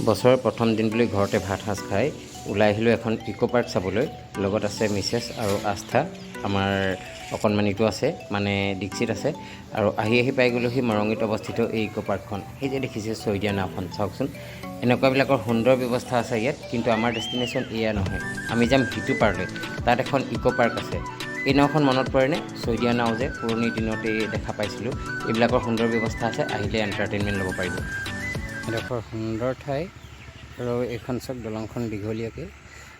বছৰৰ প্ৰথম দিন বুলি ঘৰতে ভাত সাজ খাই ওলাই আহিলোঁ এখন ইক' পাৰ্ক চাবলৈ। লগত আছে মিছেছ আৰু আস্থা, আমাৰ অকণমানিটো আছে, মানে দীক্ষিত আছে। আৰু আহি পাই গ'লোহি মৰঙীত অৱস্থিত এই ইক' পাৰ্কখন। সেই যে দেখিছে চৈ দিয়া নাওখন, চাওকচোন। এনেকুৱাবিলাকৰ সুন্দৰ ব্যৱস্থা আছে ইয়াত, কিন্তু আমাৰ ডেষ্টিনেশ্যন এয়া নহয়। আমি যাম সিটো পাৰলৈ, তাত এখন ইক' পাৰ্ক আছে। এই নাওখন মনত পৰেনে? চৈ দিয়া নাও যে পুৰণি দিনতেই দেখা পাইছিলোঁ। এইবিলাকৰ সুন্দৰ ব্যৱস্থা আছে, আহিলে এণ্টাৰটেইনমেণ্ট ল'ব পাৰিব। এডোখৰ সুন্দৰ ঠাই, আৰু এইখন চাওক দলংখন দীঘলীয়াকৈ,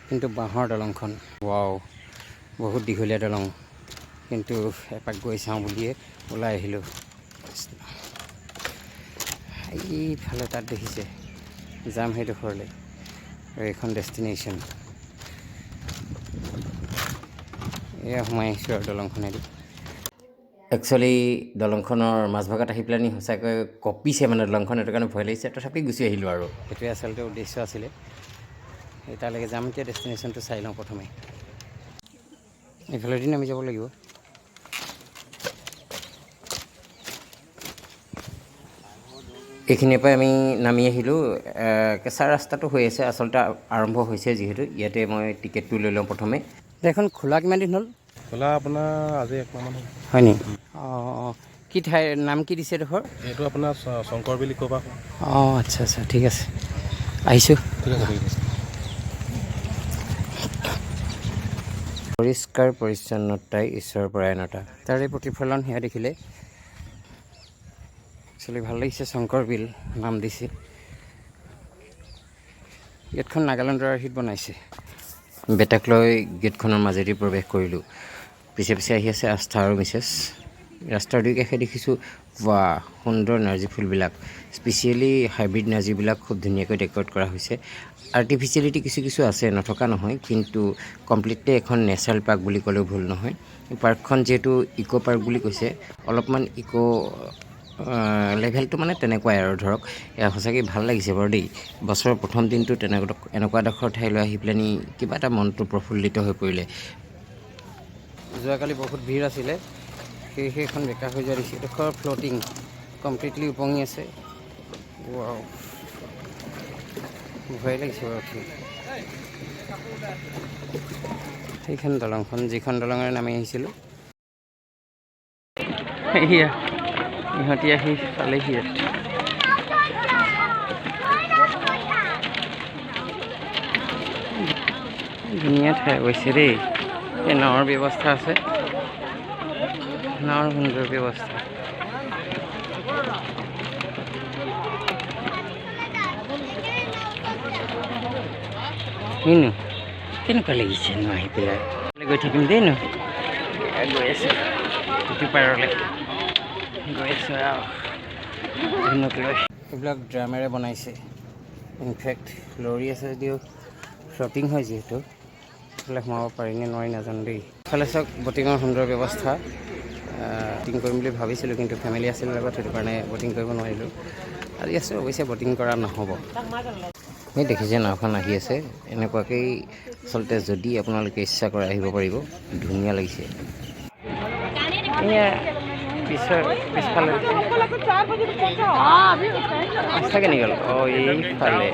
কিন্তু বাঁহৰ দলংখন। ৱাও, বহুত দীঘলীয়া দলং, কিন্তু এপাক গৈ চাওঁ বুলিয়ে ওলাই আহিলোঁ। এইফালে তাত দেখিছে, যাম সেইডোখৰলৈ, আৰু এইখন ডেষ্টিনেশ্যন। এয়া সোমাই আহিছোঁ আৰু দলংখনেদি। একচুৱেলি দলংখনৰ মাজভাগত আহি পেলাই সঁচাকৈ কঁপিছে মানে দলংখন, সেইটো কাৰণে ভয় লাগিছে, তথাপি গুচি আহিলোঁ আৰু। সেইটোৱে আচলতে উদ্দেশ্য আছিলে। সেই তালৈকে যাম, এতিয়া ডেষ্টিনেশ্যনটো চাই লওঁ প্ৰথমে। এইফালেদি নামি যাব লাগিব। এইখিনিৰ পৰাই আমি নামি আহিলোঁ। কেঁচা ৰাস্তাটো হৈ আছে, আচলতে আৰম্ভ হৈছে যিহেতু। ইয়াতে মই টিকেটটো লৈ লওঁ প্ৰথমে। এইখন খোলা কিমান দিন হ'ল? খোলা আপোনাৰ আজি 1 মাহমান হ'ল। হয় নি? অঁ, কি ঠাইৰ নাম কি দিছে এডোখৰ? এইটো আপোনাৰ শংকৰবিল ইক' পাৰ্ক। অঁ, আচ্ছা আচ্ছা, ঠিক আছে, আহিছোঁ। ঠিক আছে, ঠিক আছে। পৰিষ্কাৰ পৰিচ্ছন্নতাই ঈশ্বৰৰ পৰায়ণতা, তাৰে প্ৰতিফলন সেয়া দেখিলে। একচুৱেলি ভাল লাগিছে, শংকৰবিল নাম দিছে। গেটখন নাগালেণ্ডৰ আৰ্হিত বনাইছে। বেটাক লৈ গেটখনৰ মাজেদি প্ৰৱেশ কৰিলোঁ। পিছে পিছে আহি আছে আস্থা আৰু মিছেছ। ৰাস্তাৰ দুই কাষে দেখিছোঁ সুন্দৰ নাৰ্জী ফুলবিলাক, স্পেচিয়েলি হাইব্ৰিড নাৰ্জীবিলাক খুব ধুনীয়াকৈ ডেক'ৰেট কৰা হৈছে। আৰ্টিফিচিয়েলিটি কিছু কিছু আছে, নথকা নহয়, কিন্তু কমপ্লিটলি এখন নেচাৰেল পাৰ্ক বুলি ক'লেও ভুল নহয়। পাৰ্কখন যিহেতু ইক' পাৰ্ক বুলি কৈছে, অলপমান ইক' লেভেলটো মানে তেনেকুৱাই আৰু ধৰক। এয়া সঁচাকৈ ভাল লাগিছে বাৰু দেই। বছৰৰ প্ৰথম দিনটো এনেকুৱা এডোখৰ ঠাইলৈ আহি পেলাইনি কিবা এটা মনটো প্ৰফুল্লিত হৈ পৰিলে। যোৱাকালি বহুত ভিৰ আছিলে, সেয়েহে এখন বেকা হৈ যোৱা দিছে। এডোখৰ ফ্ল'টিং, কমপ্লিটলি উপঙি আছে। ৱাও, ভয় লাগিছে বাৰু উঠি। সেইখন দলংখন, যিখন দলঙেৰে নামি আহিছিলোঁ, সেয়া ইহঁতি আহি পালেহি ইয়াত। ধুনীয়া ঠাই অৱশ্যে দেই। এই নাৱৰ ব্যৱস্থা আছে, নাৱৰ সুন্দৰ ব্যৱস্থা। কিনো কেনেকুৱা লাগিছে ন আহি পেলাই? গৈ থাকিম দেই ন, গৈ আছোঁ ইটো পাৰলৈ, গৈ আছোঁ আৰু ধুনক লৈ। এইবিলাক ড্ৰামেৰে বনাইছে, ইনফেক্ট লৰি আছে যদিও ফ্লটিং হয় যিহেতু, এইফালে সোমাব পাৰি নে নোৱাৰি নাজানো দেই। এইফালে চাওক ব'টিঙৰ সুন্দৰ ব্যৱস্থা। ব'টিং কৰিম বুলি ভাবিছিলোঁ, কিন্তু ফেমিলি আছিল লগত, সেইটো কাৰণে ব'টিং কৰিব নোৱাৰিলোঁ। আজি আছোঁ অৱশ্যে ব'টিং কৰা নহ'ব। এই দেখিছে নাওখন আহি আছে, এনেকুৱাকেই আচলতে যদি আপোনালোকে ইচ্ছা কৰে আহিব পাৰিব, ধুনীয়া লাগিছে। এয়া পিছফালে সঁচাকৈ নিগ'ল। অঁ, এইফালে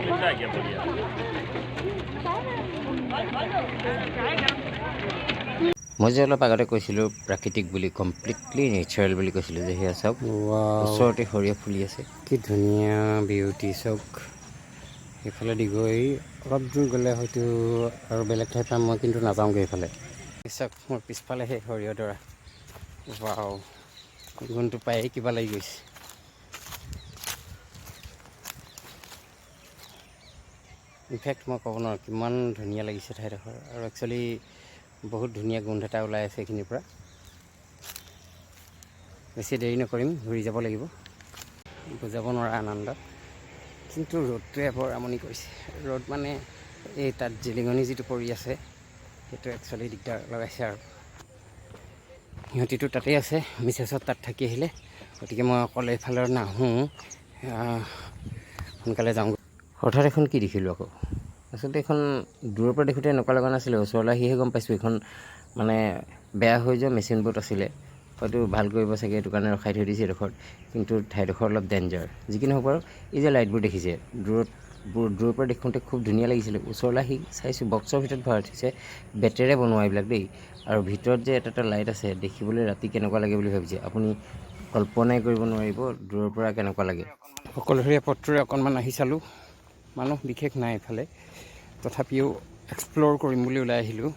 মই যে অলপ আগতে কৈছিলোঁ প্ৰাকৃতিক বুলি, কমপ্লিটলি নেচাৰেল বুলি কৈছিলোঁ যে, সেয়া চাওক ওচৰতে সৰিয়হ ফুলি আছে, কি ধুনীয়া বিউটি চাওক। সেইফালেদি গৈ অলপ দূৰ গ'লে হয়তো আৰু বেলেগ ঠাই পাম, মই কিন্তু নাযাওঁগৈ সেইফালে। চাওক মোৰ পিছফালে সেই সৰিয়হডৰা, ৱাও, গুণটো পায়েই কিবা লাগি গৈছে। ইনফেক্ট মই ক'ব নোৱাৰোঁ কিমান ধুনীয়া লাগিছে ঠাইডোখৰ, আৰু একচুৱেলি বহুত ধুনীয়া গোন্ধ এটা ওলাই আছে এইখিনিৰ পৰা। বেছি দেৰি নকৰিম, ঘূৰি যাব লাগিব। বুজাব নোৱাৰা আনন্দ, কিন্তু ৰ'দটোৱে বৰ আমনি কৰিছে। ৰ'দ মানে এই তাত জিলিঙনি যিটো পৰি আছে, সেইটো একচুৱেলি দিগদাৰ লগাইছে আৰু। সিহঁতিতো তাতেই আছে, মিছেছত তাত থাকি আহিলে, গতিকে মই অকল এইফালৰ নাহোঁ, সোনকালে যাওঁ। হঠাৎ এখন কি দেখিলোঁ আকৌ, আচলতে এইখন দূৰৰ পৰা দেখোঁতে এনেকুৱা লগা নাছিলে, ওচৰলৈ আহিহে গম পাইছোঁ এইখন মানে বেয়া হৈ যোৱা মেচিন বোট আছিলে। হয়তো ভাল কৰিব চাগে, সেইটো কাৰণে ৰখাই থৈ দিছে এইডোখৰত, কিন্তু ঠাইডোখৰ অলপ ডেঞ্জাৰ। যি কি নহওক বাৰু, এই যে লাইটবোৰ দেখিছে দূৰত, দূৰৰ পৰা দেখোঁতে খুব ধুনীয়া লাগিছিলে। ওচৰলৈ আহি চাইছোঁ বক্সৰ ভিতৰত ভৰাই থৈছে, বেটেৰে বনোৱা এইবিলাক দেই। আৰু ভিতৰত যে এটা লাইট আছে, দেখিবলৈ ৰাতি কেনেকুৱা লাগে বুলি ভাবিছে আপুনি, কল্পনাই কৰিব নোৱাৰিব দূৰৰ পৰা কেনেকুৱা লাগে। সকলোৰে পত্ৰৰে অকণমান আহি চালোঁ, মানুহ বিশেষ নাই এইফালে, তথাপিও এক্সপ্ল'ৰ কৰিম বুলি ওলাই আহিলোঁ।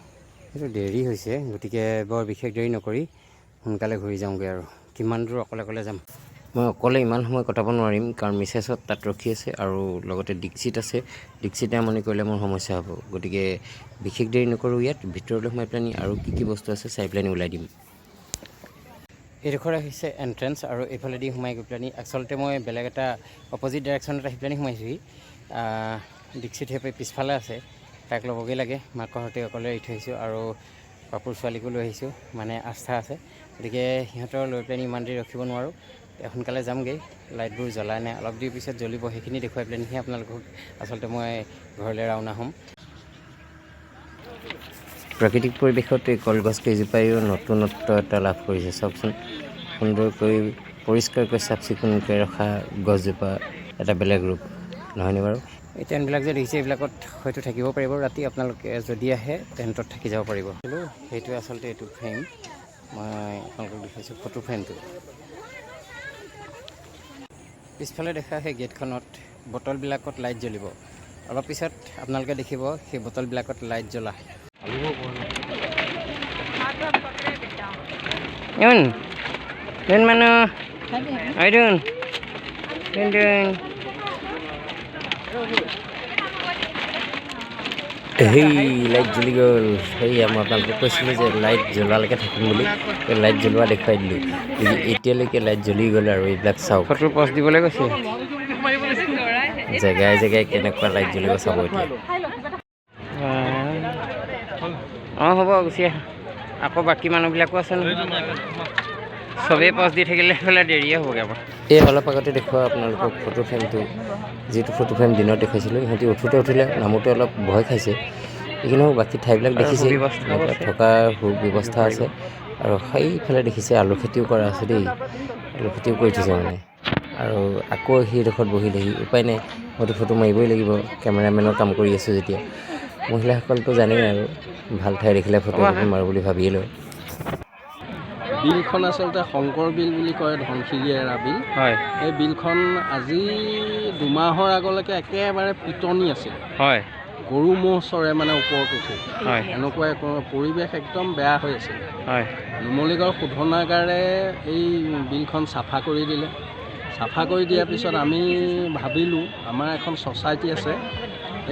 সেইটো দেৰি হৈছে, গতিকে বৰ বিশেষ দেৰি নকৰি সোনকালে ঘূৰি যাওঁগৈ। আৰু কিমান দূৰ অকলে অকলে যাম, মই অকলে ইমান সময় কটাব নোৱাৰিম, কাৰণ মিছেছত তাত ৰখি আছে আৰু লগতে দীক্ষিত আছে। দীক্ষিতে আমনি কৰিলে মোৰ সমস্যা হ'ব, গতিকে বিশেষ দেৰি নকৰোঁ। ইয়াত ভিতৰলৈ সোমাই পেলানি আৰু কি বস্তু আছে চাই পেলানি ওলাই দিম। এইডোখৰ হৈছে এণ্ট্ৰেঞ্চ, আৰু এইফালেদি সোমাই গৈ পেলানি আচলতে মই বেলেগ এটা অপজিট ডাইৰেকশ্যনত আহি পেলানি সোমাইছোঁহি। দীক্ষিত সেই পিছফালে আছে, তাক ল'বগৈ লাগে। মাকৰ সৈতে অকলে এৰি থৈ আহিছোঁ, আৰু পাপুৰ ছোৱালীকো লৈ আহিছোঁ, মানে আস্থা আছে। গতিকে সিহঁতৰ লৈ পেলানি ইমান দেৰি ৰখিব নোৱাৰোঁ, সোনকালে যামগৈ। লাইটবোৰ জ্বলাই নাই, অলপ দেৰি পিছত জ্বলিব, সেইখিনি দেখুৱাই পেলানিহে আপোনালোকক আচলতে মই ঘৰলৈ ৰাওনা হ'ম। প্ৰাকৃতিক পৰিৱেশত এই কলগছ কেইজোপায়ো নতুনত্ব এটা লাভ কৰিছে। চাওকচোন, সুন্দৰকৈ পৰিষ্কাৰকৈ চাফ চিকুণকৈ ৰখা গছজোপা, এটা বেলেগ ৰূপ নহয়নে বাৰু। এই টেণ্টবিলাক যে দেখিছে, এইবিলাকত হয়তো থাকিব পাৰিব ৰাতি। আপোনালোকে যদি আহে টেণ্টত থাকি যাব পাৰিব। সেইটোৱে আচলতে এইটো ফ্ৰেম, মই আপোনালোকক দেখাইছোঁ ফটো ফ্ৰেমটো। পিছফালে দেখা সেই গেটখনত বটলবিলাকত লাইট জ্বলিব। অলপ পিছত আপোনালোকে দেখিব সেই বটলবিলাকত লাইট জ্বলা। মানুহ সেই লাইট জ্বলি গ'ল। সেয়া মই আপোনালোকক কৈছিলোঁ যে লাইট জ্বলালৈকে থাকিম বুলি, লাইট জ্বলোৱা দেখুৱাই দিলোঁ। এতিয়ালৈকে লাইট জ্বলি গ'ল। আৰু এইবিলাক চাওক, ফটো পষ্ট দিবলৈ গৈছে, জেগাই জেগাই কেনেকুৱা লাইট জ্বলিব চাব এতিয়া। অঁ হ'ব, গুচি আহ। আকৌ বাকী মানুহবিলাকো আছে নহয়, চবেই পষ্ট দি থাকিলে হ'লে দেৰিয়ে হ'বগৈ আমাৰ। এই অলপ আগতে দেখুওৱা আপোনালোকক ফটো ফ্ৰেমটো, যিটো ফটো ফ্ৰেম দিনত দেখুৱাইছিলোঁ, সিহঁতি উঠোতে নামোতে অলপ ভয় খাইছে। এইখিনিও বাকী ঠাইবিলাক দেখিছে, থকাৰ সুব্যৱস্থা আছে। আৰু সেইফালে দেখিছে আলু খেতিও কৰা আছে দেই, আলু খেতিও কৰি থৈছে মানে। আৰু আকৌ সেইডোখৰত বহিলেহি, উপায় নাই, মইতো ফটো মাৰিবই লাগিব, কেমেৰামেনৰ কাম কৰি আছোঁ যেতিয়া। মহিলাসকলতো জানেই আৰু, ভাল ঠাই দেখিলে ফটো মাৰোঁ বুলি ভাবিয়ে লয়। বিলখন আচলতে শংকৰ বিল বুলি কয়, ধনশিৰি এৰা বিল। হয়, এই বিলখন আজি 2 মাহৰ আগলৈকে একেবাৰে পিটনি আছিল। হয়, গৰু ম'হ চৰে মানে ওপৰত উঠি, হয়, এনেকুৱা পৰিৱেশ একদম বেয়া হৈ আছিল। হয়, নুমলীগড় শোধনাগাৰে এই বিলখন চাফা কৰি দিলে। চাফা কৰি দিয়াৰ পিছত আমি ভাবিলোঁ, আমাৰ এখন ছ'চাইটি আছে,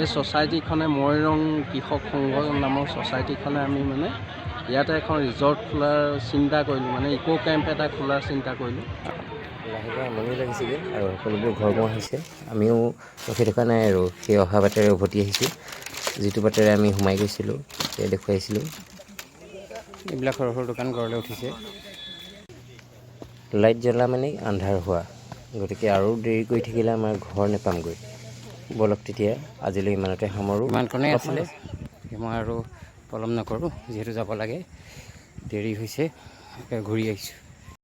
এই ছ'চাইটিখনে মইৰং কৃষক সংঘ নামৰ ছ'চাইটিখনে আমি মানে ইয়াতে এখন ৰিজৰ্ট খোলাৰ চিন্তা কৰিলোঁ, মানে ইক' কেম্প এটা খোলাৰ চিন্তা কৰিলোঁ। লাহেকৈ আমনি লাগিছেগৈ আৰু সকলোবোৰ ঘৰমুৱা হৈছে। আমিও ৰখি থকা নাই আৰু সেই অহা বাটেৰে উভতি আহিছোঁ, যিটো বাটেৰে আমি সোমাই গৈছিলোঁ, সেয়া দেখুৱাইছিলোঁ। এইবিলাক সৰু সৰু দোকান ঘৰলৈ উঠিছে। লাইট জ্বলা মানেই আন্ধাৰ হোৱা, গতিকে আৰু দেৰি কৰি থাকিলে আমাৰ ঘৰ নেপামগৈ। বলক তেতিয়া আজিলৈ ইমানতে সামৰোঁ। ইমানকণেই আছিলে, মই আৰু পলম নকৰোঁ, যিহেতু যাব লাগে, দেৰি হৈছে, ঘূৰি আহিছোঁ।